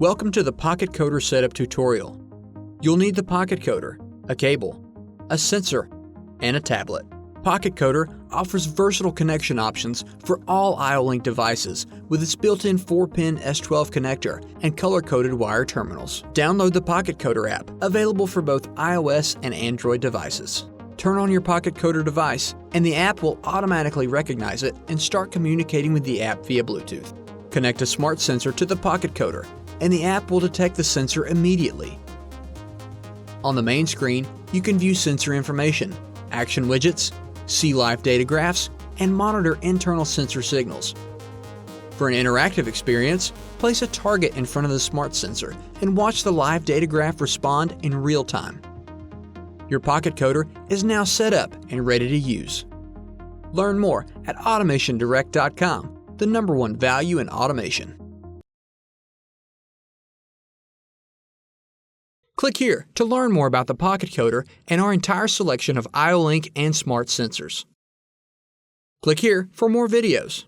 Welcome to the PocketCodr setup tutorial. You'll need the PocketCodr, a cable, a sensor, and a tablet. PocketCodr offers versatile connection options for all IO-Link devices with its built-in 4-pin S12 connector and color-coded wire terminals. Download the PocketCodr app, available for both iOS and Android devices. Turn on your PocketCodr device, and the app will automatically recognize it and start communicating with the app via Bluetooth. Connect a smart sensor to the PocketCodr, and the app will detect the sensor immediately. On the main screen, you can view sensor information, action widgets, see live data graphs, and monitor internal sensor signals. For an interactive experience, place a target in front of the smart sensor and watch the live data graph respond in real time. Your PocketCodr is now set up and ready to use. Learn more at AutomationDirect.com, the #1 value in automation. Click here to learn more about the PocketCodr and our entire selection of IO-Link and smart sensors. Click here for more videos.